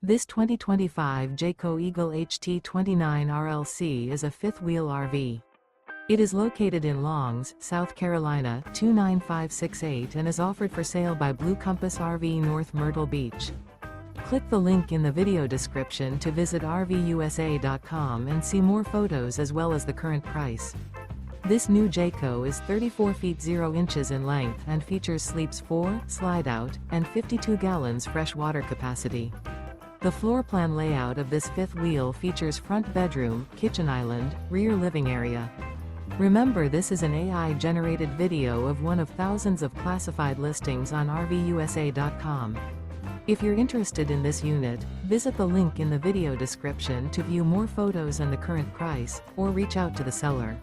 This 2025 Jayco Eagle HT 29 RLC is a fifth-wheel RV. It is located in Longs, South Carolina 29568 and is offered for sale by Blue Compass RV North Myrtle Beach. Click the link in the video description to visit RVUSA.com and see more photos as well as the current price. This new Jayco is 34 feet 0 inches in length and features sleeps 4, slide-out, and 52 gallons fresh water capacity. The floor plan layout of this fifth wheel features front bedroom, kitchen island, rear living area. Remember, this is an AI-generated video of one of thousands of classified listings on RVUSA.com. If you're interested in this unit, visit the link in the video description to view more photos and the current price, or reach out to the seller.